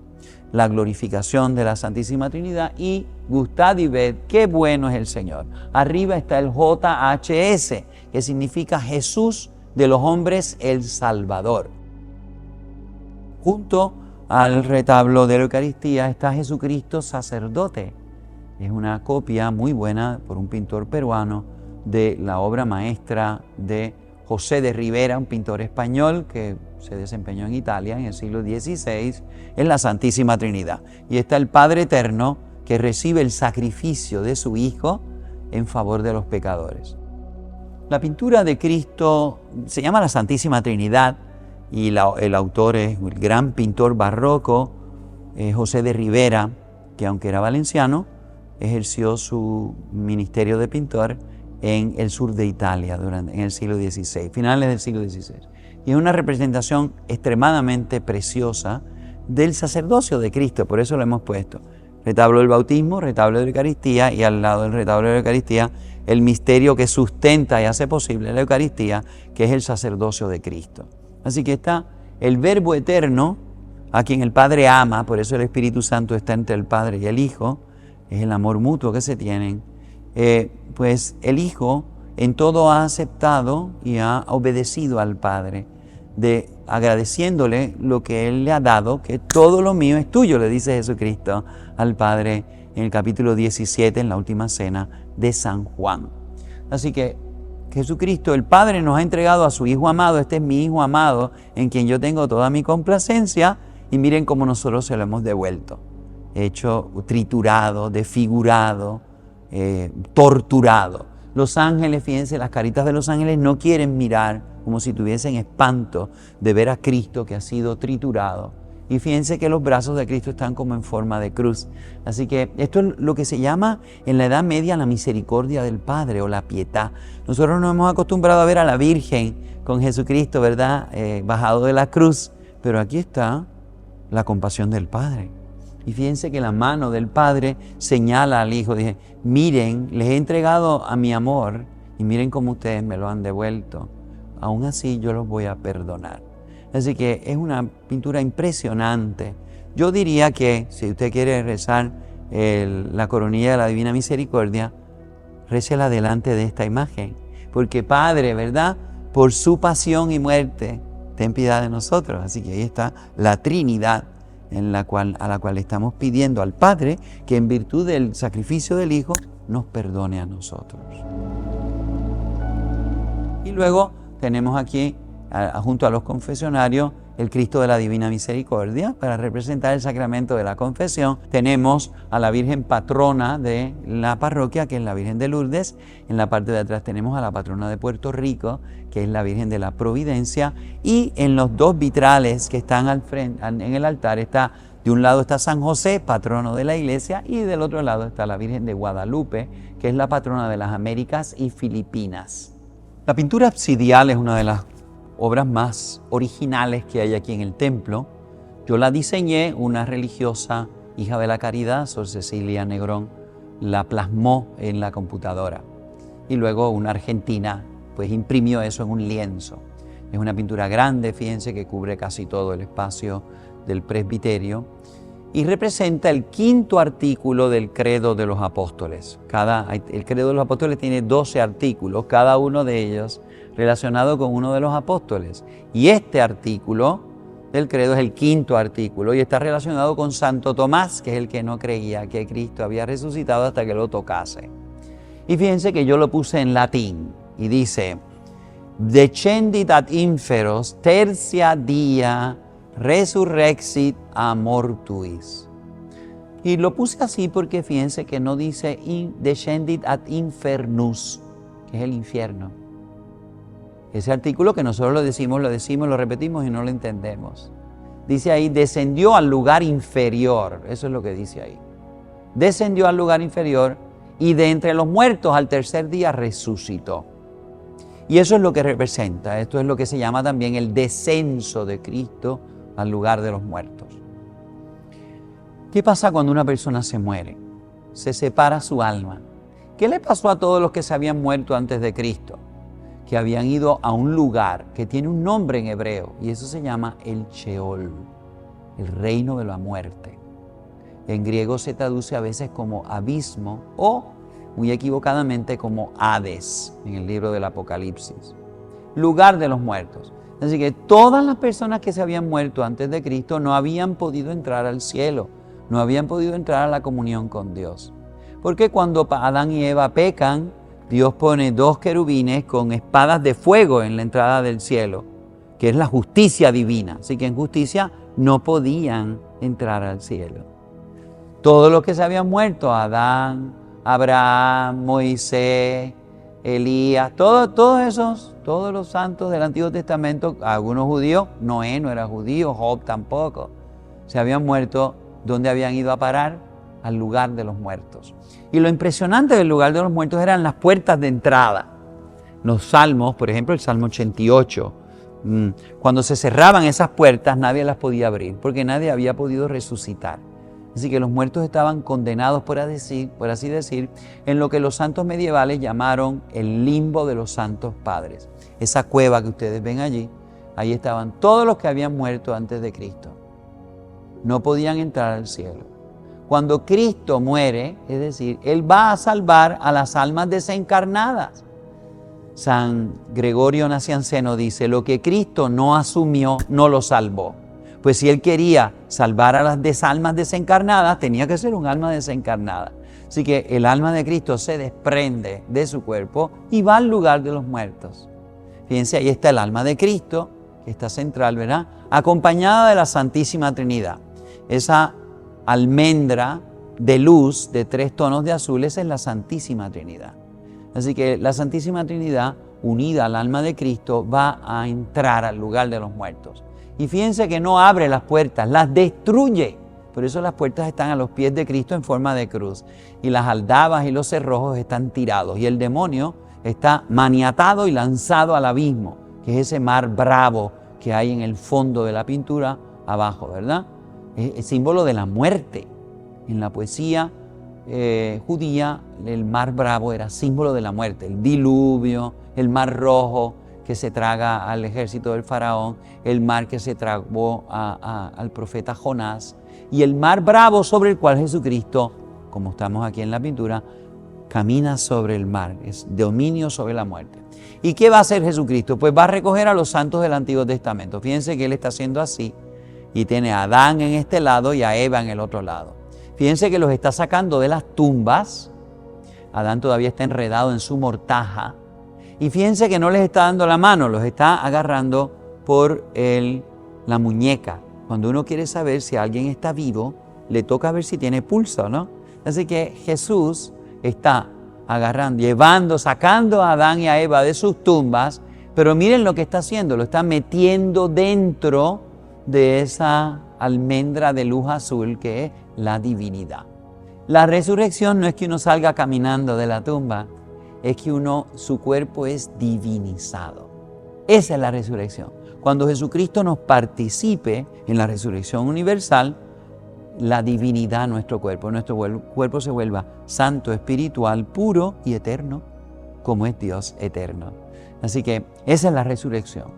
La glorificación de la Santísima Trinidad, y gustad y ved qué bueno es el Señor. Arriba está el JHS, que significa Jesús de los hombres el Salvador. Junto al retablo de la Eucaristía está Jesucristo sacerdote. Es una copia muy buena por un pintor peruano de la obra maestra de José de Rivera, un pintor español que se desempeñó en Italia en el siglo XVI, en la Santísima Trinidad. Y está el Padre Eterno, que recibe el sacrificio de su Hijo en favor de los pecadores. La pintura de Cristo se llama la Santísima Trinidad, y el autor es el gran pintor barroco José de Rivera, que aunque era valenciano, ejerció su ministerio de pintor en el sur de Italia en el siglo XVI, finales del siglo XVI. Y es una representación extremadamente preciosa del sacerdocio de Cristo, por eso lo hemos puesto. Retablo del bautismo, retablo de la Eucaristía, y al lado del retablo de la Eucaristía, el misterio que sustenta y hace posible la Eucaristía, que es el sacerdocio de Cristo. Así que está el Verbo eterno, a quien el Padre ama, por eso el Espíritu Santo está entre el Padre y el Hijo, es el amor mutuo que se tienen. Pues el Hijo en todo ha aceptado y ha obedecido al Padre, agradeciéndole lo que Él le ha dado, que todo lo mío es tuyo, le dice Jesucristo al Padre en el capítulo 17, en la última cena de San Juan. Así que Jesucristo, el Padre, nos ha entregado a su Hijo amado. Este es mi Hijo amado, en quien yo tengo toda mi complacencia, y miren cómo nosotros se lo hemos devuelto, hecho triturado, desfigurado, torturado. Los ángeles, fíjense, las caritas de los ángeles no quieren mirar, como si tuviesen espanto de ver a Cristo que ha sido triturado Y fíjense que los brazos de Cristo están como en forma de cruz. Así que esto es lo que se llama en la Edad Media la misericordia del Padre o la pietà. Nosotros nos hemos acostumbrado a ver a la Virgen con Jesucristo, ¿verdad? Bajado de la cruz. Pero aquí está la compasión del Padre. Y fíjense que la mano del Padre señala al Hijo. Dice, miren, les he entregado a mi amor y miren cómo ustedes me lo han devuelto. Aún así yo los voy a perdonar. Así que es una pintura impresionante. Yo diría que si usted quiere rezar la coronilla de la Divina Misericordia, récela delante de esta imagen. Porque Padre, ¿verdad? Por su pasión y muerte, ten piedad de nosotros. Así que ahí está la Trinidad a la cual estamos pidiendo al Padre que en virtud del sacrificio del Hijo nos perdone a nosotros. Y luego tenemos aquí, junto a los confesionarios, el Cristo de la Divina Misericordia, para representar el sacramento de la confesión. Tenemos a la Virgen patrona de la parroquia, que es la Virgen de Lourdes. En la parte de atrás tenemos a la patrona de Puerto Rico, que es la Virgen de la Providencia. Y en los dos vitrales que están al frente, en el altar, de un lado está San José, patrono de la iglesia, y del otro lado está la Virgen de Guadalupe, que es la patrona de las Américas y Filipinas. La pintura absidial es una de las obras más originales que hay aquí en el templo. Yo la diseñé, una religiosa, hija de la caridad, Sor Cecilia Negrón, la plasmó en la computadora. Y luego una argentina, pues imprimió eso en un lienzo. Es una pintura grande, fíjense que cubre casi todo el espacio del presbiterio y representa el quinto artículo del Credo de los Apóstoles. El Credo de los Apóstoles tiene 12 artículos, cada uno de ellos relacionado con uno de los apóstoles. Y este artículo del credo es el quinto artículo y está relacionado con Santo Tomás, que es el que no creía que Cristo había resucitado hasta que lo tocase. Y fíjense que yo lo puse en latín y dice: Descendit ad inferos tertia dia resurrexit a mortuis. Y lo puse así porque fíjense que no dice descendit ad infernus, que es el infierno. Ese artículo que nosotros lo decimos, lo repetimos y no lo entendemos. Dice ahí, descendió al lugar inferior. Eso es lo que dice ahí. Descendió al lugar inferior y de entre los muertos al tercer día resucitó. Y eso es lo que representa. Esto es lo que se llama también el descenso de Cristo al lugar de los muertos. ¿Qué pasa cuando una persona se muere? Se separa su alma. ¿Qué le pasó a todos los que se habían muerto antes de Cristo? Que habían ido a un lugar que tiene un nombre en hebreo y eso se llama el Sheol, el reino de la muerte. En griego se traduce a veces como abismo o, muy equivocadamente, como Hades, en el libro del Apocalipsis. Lugar de los muertos. Así que todas las personas que se habían muerto antes de Cristo no habían podido entrar al cielo, no habían podido entrar a la comunión con Dios. Porque cuando Adán y Eva pecan, Dios pone 2 querubines con espadas de fuego en la entrada del cielo, que es la justicia divina. Así que en justicia no podían entrar al cielo. Todos los que se habían muerto, Adán, Abraham, Moisés, Elías, todos los santos del Antiguo Testamento, algunos judíos, Noé no era judío, Job tampoco, se habían muerto. ¿Dónde habían ido a parar? Al lugar de los muertos. Y lo impresionante del lugar de los muertos eran las puertas de entrada. Los salmos, por ejemplo, el Salmo 88, cuando se cerraban esas puertas nadie las podía abrir porque nadie había podido resucitar. Así que los muertos estaban condenados, por así decir, en lo que los santos medievales llamaron el limbo de los santos padres. Esa cueva que ustedes ven allí, ahí estaban todos los que habían muerto antes de Cristo. No podían entrar al cielo. Cuando Cristo muere, es decir, Él va a salvar a las almas desencarnadas. San Gregorio Nacianceno dice, lo que Cristo no asumió, no lo salvó. Pues si Él quería salvar a las almas desencarnadas, tenía que ser un alma desencarnada. Así que el alma de Cristo se desprende de su cuerpo y va al lugar de los muertos. Fíjense, ahí está el alma de Cristo, que está central, ¿verdad? Acompañada de la Santísima Trinidad. Esa almendra de luz de 3 tonos de azules es la Santísima Trinidad. Así que la Santísima Trinidad, unida al alma de Cristo, va a entrar al lugar de los muertos. Y fíjense que no abre las puertas, las destruye. Por eso las puertas están a los pies de Cristo en forma de cruz. Y las aldabas y los cerrojos están tirados. Y el demonio está maniatado y lanzado al abismo, que es ese mar bravo que hay en el fondo de la pintura abajo, ¿verdad? Es símbolo de la muerte. En la poesía judía, el mar bravo era símbolo de la muerte. El diluvio, el mar rojo que se traga al ejército del faraón, el mar que se tragó al profeta Jonás, y el mar bravo sobre el cual Jesucristo, como estamos aquí en la pintura, camina sobre el mar, es dominio sobre la muerte. ¿Y qué va a hacer Jesucristo? Pues va a recoger a los santos del Antiguo Testamento. Fíjense que Él está haciendo así, y tiene a Adán en este lado y a Eva en el otro lado. Fíjense que los está sacando de las tumbas. Adán todavía está enredado en su mortaja. Y fíjense que no les está dando la mano, los está agarrando por la muñeca. Cuando uno quiere saber si alguien está vivo, le toca ver si tiene pulso, ¿no? Así que Jesús está agarrando, sacando a Adán y a Eva de sus tumbas, pero miren lo que está haciendo, lo está metiendo dentro de esa almendra de luz azul que es la divinidad. La resurrección no es que uno salga caminando de la tumba, es que su cuerpo es divinizado. Esa es la resurrección. Cuando Jesucristo nos participe en la resurrección universal, la divinidad en nuestro cuerpo se vuelva santo, espiritual, puro y eterno, como es Dios eterno. Así que esa es la resurrección.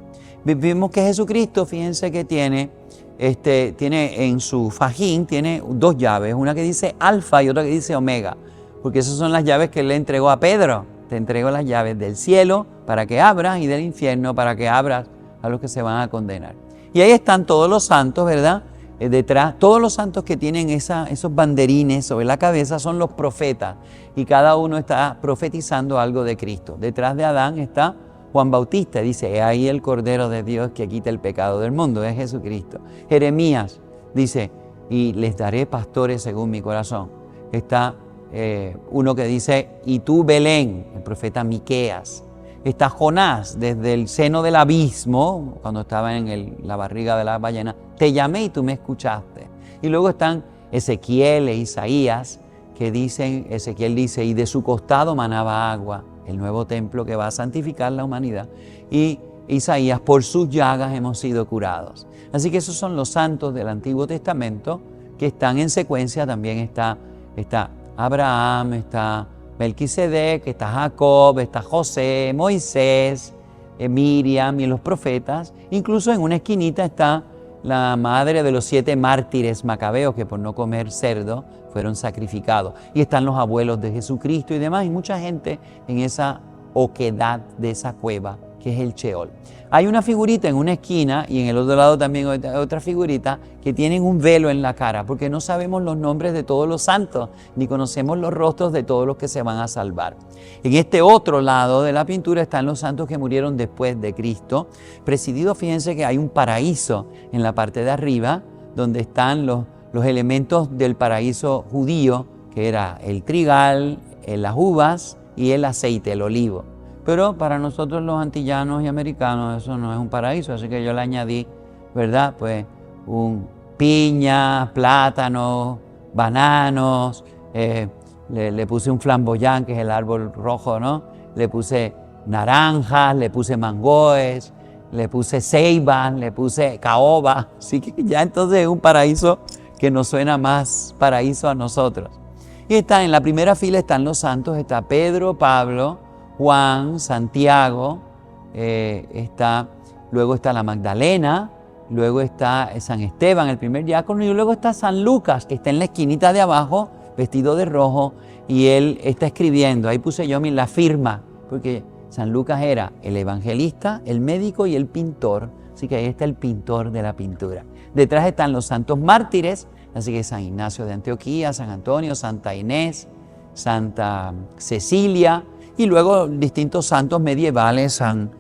Vimos que Jesucristo, fíjense que tiene en su fajín, tiene dos llaves, una que dice alfa y otra que dice omega, porque esas son las llaves que Él le entregó a Pedro. Te entrego las llaves del cielo para que abras y del infierno para que abras a los que se van a condenar. Y ahí están todos los santos, ¿verdad? Detrás, todos los santos que tienen esos banderines sobre la cabeza son los profetas y cada uno está profetizando algo de Cristo. Detrás de Adán está Juan Bautista, dice, he ahí el Cordero de Dios que quita el pecado del mundo, es Jesucristo. Jeremías dice, y les daré pastores según mi corazón. Está uno que dice, y tú Belén, el profeta Miqueas. Está Jonás, desde el seno del abismo, cuando estaba en la barriga de la ballena, te llamé y tú me escuchaste. Y luego están Ezequiel e Isaías, que dicen, Ezequiel dice, y de su costado manaba agua, el nuevo templo que va a santificar la humanidad. Y Isaías, por sus llagas hemos sido curados. Así que esos son los santos del Antiguo Testamento que están en secuencia. También está Abraham, está Melquisedec, está Jacob, está José, Moisés, Miriam y los profetas. Incluso en una esquinita está la madre de los 7 mártires macabeos que por no comer cerdo fueron sacrificados. Y están los abuelos de Jesucristo y demás, y mucha gente en esa oquedad de esa cueva que es el Sheol. Hay una figurita en una esquina y en el otro lado también otra figurita que tienen un velo en la cara porque no sabemos los nombres de todos los santos ni conocemos los rostros de todos los que se van a salvar. En este otro lado de la pintura están los santos que murieron después de Cristo, presidido, fíjense que hay un paraíso en la parte de arriba donde están los elementos del paraíso judío, que era el trigal, las uvas y el aceite, el olivo. Pero para nosotros los antillanos y americanos eso no es un paraíso, así que yo le añadí, ¿verdad? Pues piñas, plátanos, bananos, le puse un flamboyán, que es el árbol rojo, ¿no? Le puse naranjas, le puse mangoes, le puse ceibas, le puse caoba, así que ya entonces es un paraíso que nos suena más paraíso a nosotros. Y en la primera fila están los santos, está Pedro, Pablo, Juan, Santiago, luego está la Magdalena, luego está San Esteban, el primer diácono, y luego está San Lucas, que está en la esquinita de abajo, vestido de rojo, y él está escribiendo. Ahí puse yo la firma, porque San Lucas era el evangelista, el médico y el pintor, así que ahí está el pintor de la pintura. Detrás están los santos mártires, así que San Ignacio de Antioquía, San Antonio, Santa Inés, Santa Cecilia, y luego distintos santos medievales, San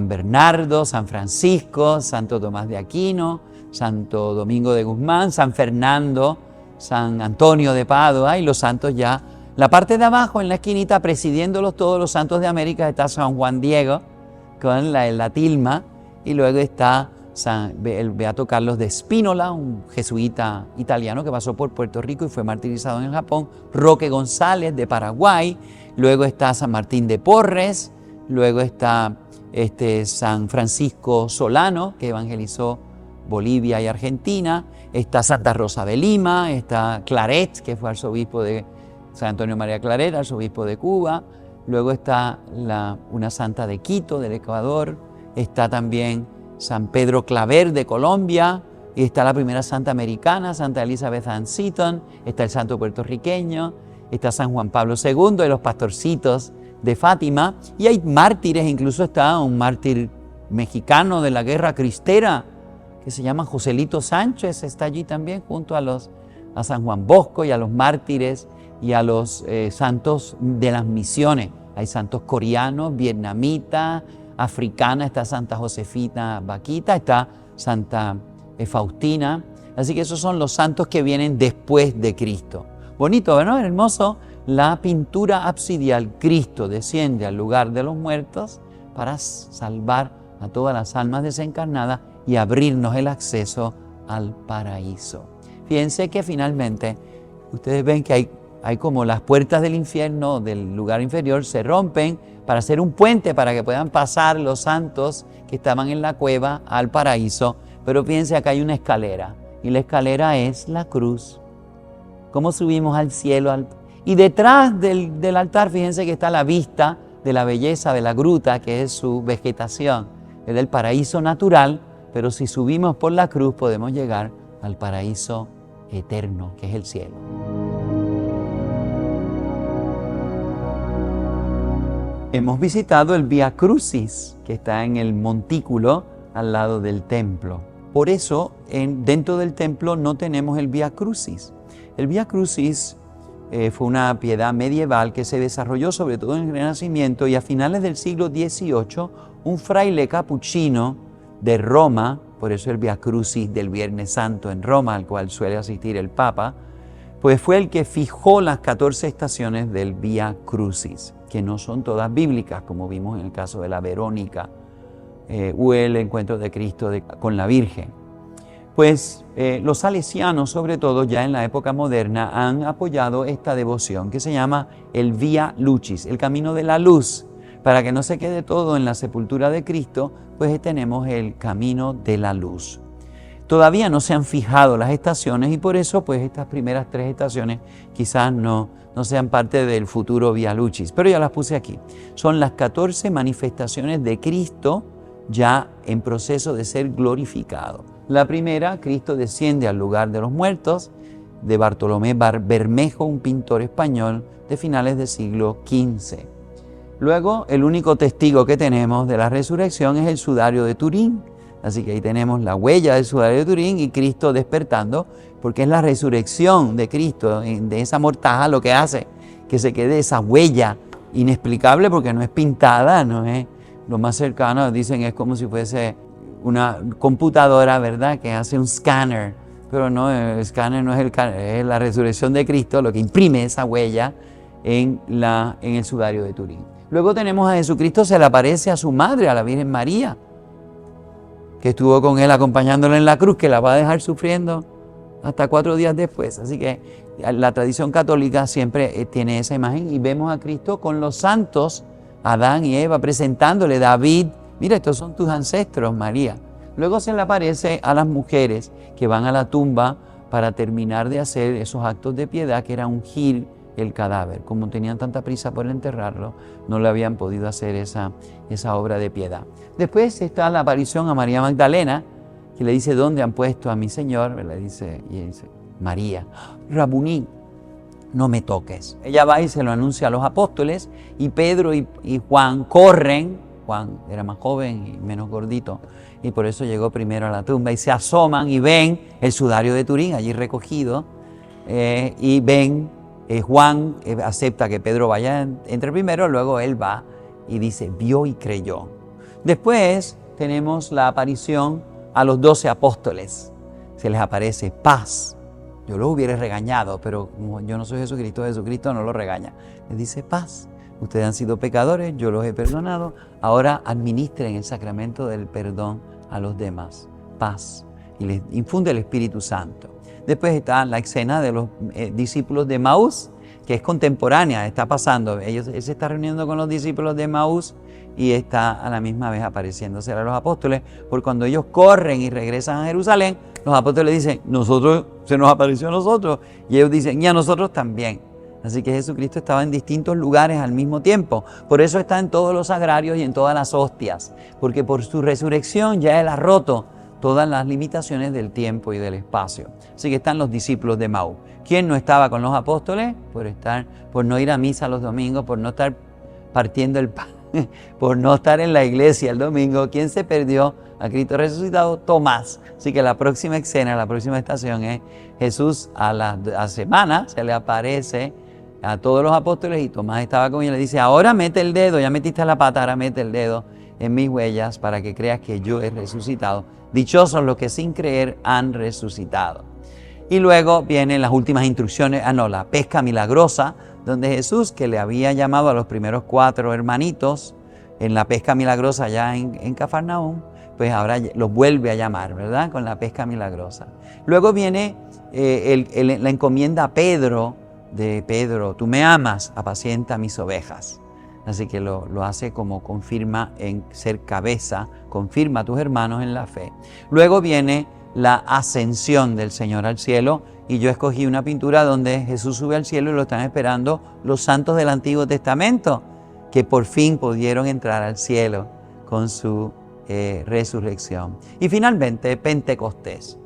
Bernardo, San Francisco, Santo Tomás de Aquino, Santo Domingo de Guzmán, San Fernando, San Antonio de Padua, y los santos ya. La parte de abajo, en la esquinita, presidiéndolos todos los santos de América, está San Juan Diego con la tilma, y luego está el beato Carlos de Spínola, un jesuita italiano que pasó por Puerto Rico y fue martirizado en el Japón, Roque González de Paraguay, luego está San Martín de Porres, luego está San Francisco Solano, que evangelizó Bolivia y Argentina, está Santa Rosa de Lima, está Claret, que fue arzobispo de San Antonio María Claret, arzobispo de Cuba, luego está una santa de Quito, del Ecuador, está también San Pedro Claver de Colombia, y está la primera santa americana, Santa Elizabeth Ann Seton, está el santo puertorriqueño, está San Juan Pablo II de los pastorcitos de Fátima, y hay mártires, incluso está un mártir mexicano de la Guerra Cristera, que se llama Joselito Sánchez, está allí también junto a San Juan Bosco y a los mártires y a los santos de las misiones. Hay santos coreanos, vietnamitas, africana, está Santa Josefina Vaquita, está Santa Faustina. Así que esos son los santos que vienen después de Cristo. Bonito, ¿no? Hermoso. La pintura absidial, Cristo desciende al lugar de los muertos para salvar a todas las almas desencarnadas y abrirnos el acceso al paraíso. Fíjense que finalmente ustedes ven que hay como las puertas del infierno, del lugar inferior, se rompen para hacer un puente para que puedan pasar los santos que estaban en la cueva al paraíso. Pero fíjense, acá hay una escalera y la escalera es la cruz. ¿Cómo subimos al cielo? Y detrás del altar, fíjense que está la vista de la belleza de la gruta, que es su vegetación. Es del paraíso natural, pero si subimos por la cruz podemos llegar al paraíso eterno, que es el cielo. Hemos visitado el Vía Crucis, que está en el montículo al lado del templo. Por eso, dentro del templo no tenemos el Vía Crucis. El Vía Crucis fue una piedad medieval que se desarrolló sobre todo en el Renacimiento, y a finales del siglo XVIII un fraile capuchino de Roma, por eso el Vía Crucis del Viernes Santo en Roma, al cual suele asistir el Papa, pues fue el que fijó las 14 estaciones del Vía Crucis, que no son todas bíblicas, como vimos en el caso de la Verónica o el encuentro de Cristo con la Virgen. Pues los salesianos, sobre todo ya en la época moderna, han apoyado esta devoción que se llama el Vía Lucis, el camino de la luz. Para que no se quede todo en la sepultura de Cristo, pues tenemos el camino de la luz. Todavía no se han fijado las estaciones y por eso pues estas primeras 3 estaciones quizás no sean parte del futuro Vía Lucis, pero ya las puse aquí. Son las 14 manifestaciones de Cristo ya en proceso de ser glorificado. La primera, Cristo desciende al lugar de los muertos, de Bartolomé Bermejo, un pintor español de finales del siglo XV. Luego, el único testigo que tenemos de la resurrección es el sudario de Turín. Así que ahí tenemos la huella del sudario de Turín y Cristo despertando, porque es la resurrección de Cristo, de esa mortaja, lo que hace que se quede esa huella inexplicable, porque no es pintada, no es lo más cercano, dicen es como si fuese una computadora, ¿verdad?, que hace un escáner, pero no, el escáner no es la resurrección de Cristo lo que imprime esa huella en el sudario de Turín. Luego tenemos a Jesucristo, se le aparece a su madre, a la Virgen María, que estuvo con él acompañándole en la cruz, que la va a dejar sufriendo hasta 4 días después. Así que la tradición católica siempre tiene esa imagen y vemos a Cristo con los santos, Adán y Eva, presentándole David, mira, estos son tus ancestros, María. Luego se le aparece a las mujeres que van a la tumba para terminar de hacer esos actos de piedad, que era ungir el cadáver. Como tenían tanta prisa por enterrarlo, no le habían podido hacer esa obra de piedad. Después está la aparición a María Magdalena, que le dice, ¿dónde han puesto a mi Señor? Y dice, María, Rabuní, no me toques. Ella va y se lo anuncia a los apóstoles, y Pedro y Juan corren. Juan era más joven y menos gordito, y por eso llegó primero a la tumba, y se asoman y ven el sudario de Turín allí recogido, y ven, Juan acepta que Pedro vaya entre primero, luego él va y dice, vio y creyó. Después tenemos la aparición a los 12 apóstoles, se les aparece paz. Yo los hubiera regañado, pero como yo no soy Jesucristo, Jesucristo no los regaña. Les dice paz. Ustedes han sido pecadores, yo los he perdonado, ahora administren el sacramento del perdón a los demás. paz y les infunde el Espíritu Santo. Después está la escena de los discípulos de Emaús, que es contemporánea, está pasando. Él se está reuniendo con los discípulos de Emaús y está a la misma vez apareciéndose a los apóstoles, porque cuando ellos corren y regresan a Jerusalén, los apóstoles dicen, se nos apareció a nosotros, y ellos dicen, y a nosotros también. Así que Jesucristo estaba en distintos lugares al mismo tiempo. Por eso está en todos los sagrarios y en todas las hostias, porque por su resurrección ya Él ha roto todas las limitaciones del tiempo y del espacio. Así que están los discípulos de Emaús. ¿Quién no estaba con los apóstoles? Por no ir a misa los domingos, por no estar partiendo el pan, por no estar en la iglesia el domingo. ¿Quién se perdió a Cristo resucitado? Tomás. Así que la próxima escena, la próxima estación es Jesús a la semana, se le aparece a todos los apóstoles y Tomás estaba con ellos y le dice, ahora mete el dedo, ya metiste la pata, ahora mete el dedo en mis huellas para que creas que yo he resucitado. Dichosos los que sin creer han resucitado. Y luego vienen las últimas instrucciones, la pesca milagrosa, donde Jesús, que le había llamado a los primeros 4 hermanitos en la pesca milagrosa allá en Cafarnaúm, pues ahora los vuelve a llamar, ¿verdad? Con la pesca milagrosa. Luego viene la encomienda a Pedro, de Pedro, tú me amas, apacienta mis ovejas. Así que lo hace como confirma en ser cabeza, confirma a tus hermanos en la fe. Luego viene la ascensión del Señor al cielo, y yo escogí una pintura donde Jesús sube al cielo y lo están esperando los santos del Antiguo Testamento, que por fin pudieron entrar al cielo con su resurrección. Y finalmente Pentecostés.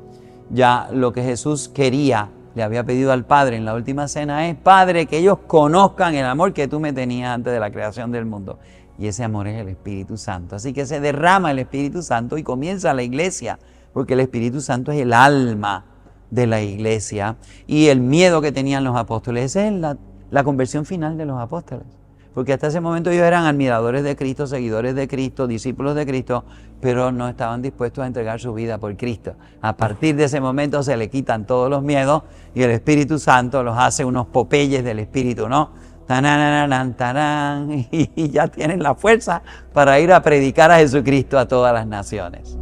Ya lo que Jesús quería, le había pedido al Padre en la última cena es, Padre, que ellos conozcan el amor que tú me tenías antes de la creación del mundo. Y ese amor es el Espíritu Santo. Así que se derrama el Espíritu Santo y comienza la iglesia, porque el Espíritu Santo es el alma de la iglesia. Y el miedo que tenían los apóstoles, esa es la conversión final de los apóstoles. Porque hasta ese momento ellos eran admiradores de Cristo, seguidores de Cristo, discípulos de Cristo, pero no estaban dispuestos a entregar su vida por Cristo. A partir de ese momento se le quitan todos los miedos y el Espíritu Santo los hace unos Popeyes del Espíritu, ¿no? Tarán, y ya tienen la fuerza para ir a predicar a Jesucristo a todas las naciones.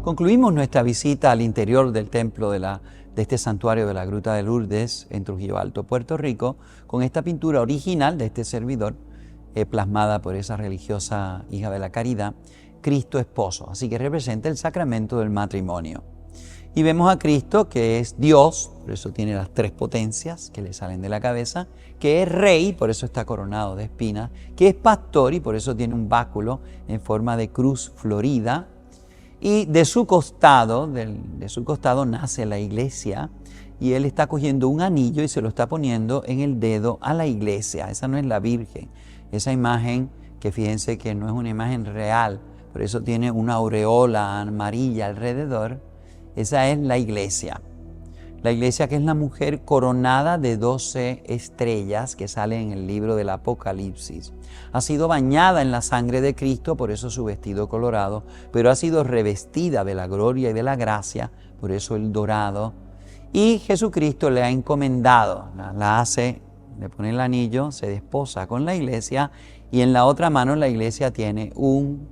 Concluimos nuestra visita al interior del templo de este santuario de la Gruta de Lourdes en Trujillo Alto, Puerto Rico, con esta pintura original de este servidor, plasmada por esa religiosa hija de la caridad, Cristo Esposo, así que representa el sacramento del matrimonio. Y vemos a Cristo, que es Dios, por eso tiene las 3 potencias que le salen de la cabeza, que es Rey, por eso está coronado de espinas, que es Pastor y por eso tiene un báculo en forma de cruz florida. Y de su costado nace la iglesia, y él está cogiendo un anillo y se lo está poniendo en el dedo a la iglesia. Esa no es la Virgen. Esa imagen, que fíjense que no es una imagen real, por eso tiene una aureola amarilla alrededor. Esa es la iglesia. La iglesia, que es la mujer coronada de 12 estrellas que sale en el libro del Apocalipsis. Ha sido bañada en la sangre de Cristo, por eso su vestido colorado, pero ha sido revestida de la gloria y de la gracia, por eso el dorado. Y Jesucristo le ha encomendado, le pone el anillo, se desposa con la iglesia, y en la otra mano la iglesia tiene un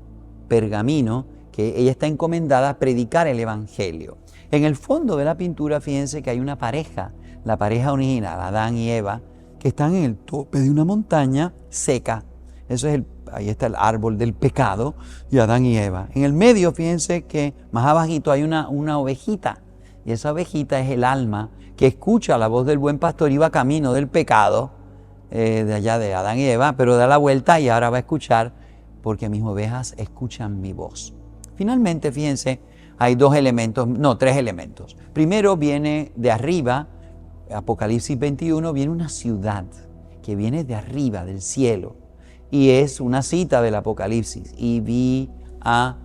pergamino que ella está encomendada a predicar el Evangelio. En el fondo de la pintura, fíjense que hay una pareja, la pareja original, Adán y Eva, que están en el tope de una montaña seca. Ahí está el árbol del pecado y Adán y Eva. En el medio, fíjense que más abajito hay una ovejita, y esa ovejita es el alma que escucha la voz del buen pastor y va camino del pecado, de allá de Adán y Eva, pero da la vuelta y ahora va a escuchar, porque mis ovejas escuchan mi voz. Finalmente, fíjense, hay 3 elementos. Primero viene de arriba, Apocalipsis 21, viene una ciudad que viene de arriba, del cielo, y es una cita del Apocalipsis. Y vi a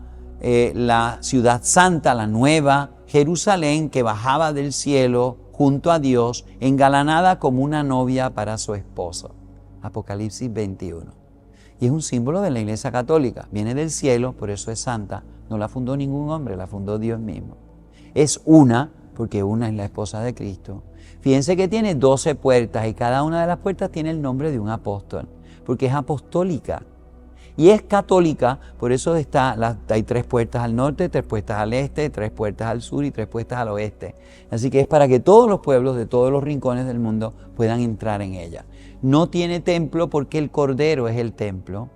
la ciudad santa, la nueva Jerusalén, que bajaba del cielo junto a Dios, engalanada como una novia para su esposo. Apocalipsis 21. Y es un símbolo de la Iglesia Católica. Viene del cielo, por eso es santa. No la fundó ningún hombre, la fundó Dios mismo. Es una, porque una es la esposa de Cristo. Fíjense que tiene 12 puertas y cada una de las puertas tiene el nombre de un apóstol, porque es apostólica. y es católica, por eso hay 3 puertas al norte, 3 puertas al este, 3 puertas al sur y 3 puertas al oeste. Así que es para que todos los pueblos de todos los rincones del mundo puedan entrar en ella. No tiene templo porque el Cordero es el templo,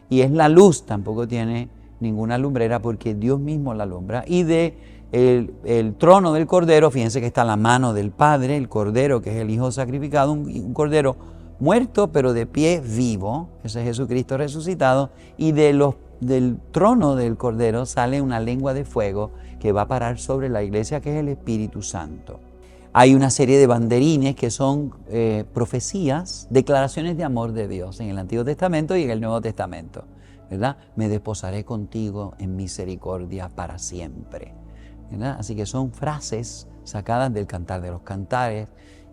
y es la luz, tampoco tiene ninguna lumbrera porque Dios mismo la alumbra. Y el trono del Cordero, fíjense que está la mano del Padre, el Cordero que es el Hijo sacrificado, un Cordero muerto pero de pie vivo, ese es Jesucristo resucitado, y del trono del Cordero sale una lengua de fuego que va a parar sobre la iglesia, que es el Espíritu Santo. Hay una serie de banderines que son profecías, declaraciones de amor de Dios en el Antiguo Testamento y en el Nuevo Testamento, ¿verdad? Me desposaré contigo en misericordia para siempre, ¿verdad? Así que son frases sacadas del Cantar de los Cantares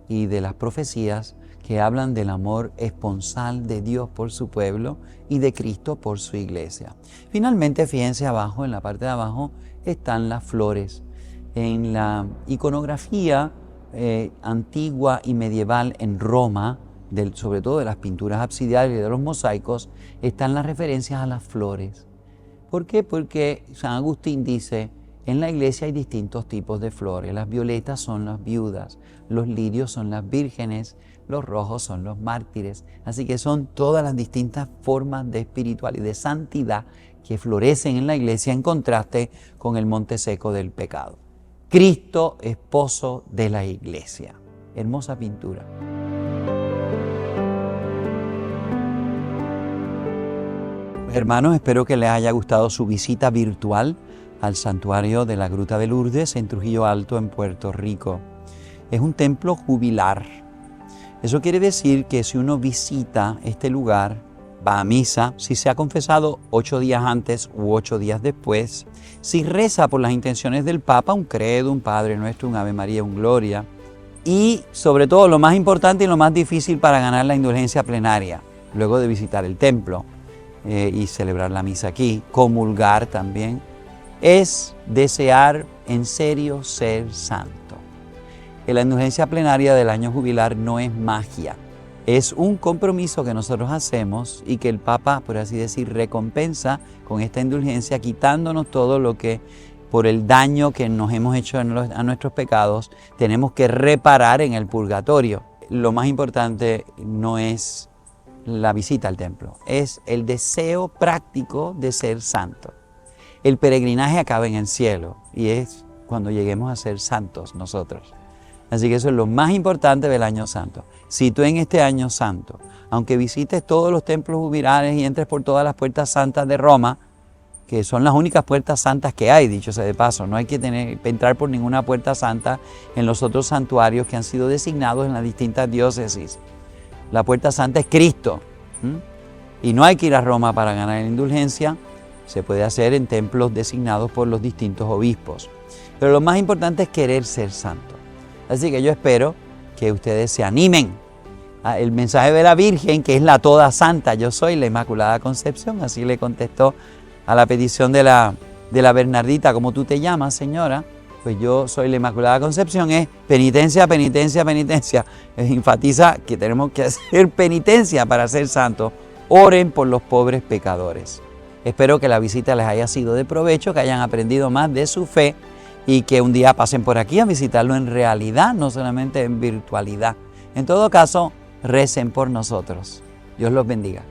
y de las profecías que hablan del amor esponsal de Dios por su pueblo y de Cristo por su iglesia. Finalmente, fíjense abajo, en la parte de abajo, están las flores. En la iconografía antigua y medieval en Roma, sobre todo de las pinturas absidiales y de los mosaicos, están las referencias a las flores. ¿Por qué? Porque San Agustín dice, en la iglesia hay distintos tipos de flores. Las violetas son las viudas, los lirios son las vírgenes, los rojos son los mártires. Así que son todas las distintas formas de espiritualidad y de santidad que florecen en la iglesia en contraste con el monte seco del pecado. Cristo, esposo de la iglesia. Hermosa pintura. Hermanos, espero que les haya gustado su visita virtual al santuario de la Gruta de Lourdes en Trujillo Alto, en Puerto Rico. Es un templo jubilar. Eso quiere decir que si uno visita este lugar, va a misa, si se ha confesado 8 días antes u 8 días después, si reza por las intenciones del Papa, un credo, un Padre Nuestro, un Ave María, un Gloria, y sobre todo lo más importante y lo más difícil para ganar la indulgencia plenaria, luego de visitar el templo y celebrar la misa aquí, comulgar también, es desear en serio ser santo. La indulgencia plenaria del año jubilar no es magia, es un compromiso que nosotros hacemos y que el Papa, por así decir, recompensa con esta indulgencia, quitándonos todo lo que por el daño que nos hemos hecho a nuestros pecados tenemos que reparar en el purgatorio. Lo más importante no es la visita al templo, es el deseo práctico de ser santo. El peregrinaje acaba en el cielo y es cuando lleguemos a ser santos nosotros. Así que eso es lo más importante del año santo. Si tú en este año santo, aunque visites todos los templos jubilares y entres por todas las puertas santas de Roma, que son las únicas puertas santas que hay, dicho sea de paso, no hay que entrar por ninguna puerta santa en los otros santuarios que han sido designados en las distintas diócesis. La puerta santa es Cristo. Y no hay que ir a Roma para ganar la indulgencia, se puede hacer en templos designados por los distintos obispos. Pero lo más importante es querer ser santo. Así que yo espero que ustedes se animen. El mensaje de la Virgen, que es la toda santa, yo soy la Inmaculada Concepción, así le contestó a la petición de la Bernardita, ¿cómo tú te llamas, señora? Pues yo soy la Inmaculada Concepción, es penitencia, penitencia, penitencia. Enfatiza que tenemos que hacer penitencia para ser santos. Oren por los pobres pecadores. Espero que la visita les haya sido de provecho, que hayan aprendido más de su fe y que un día pasen por aquí a visitarlo en realidad, no solamente en virtualidad. En todo caso, recen por nosotros. Dios los bendiga.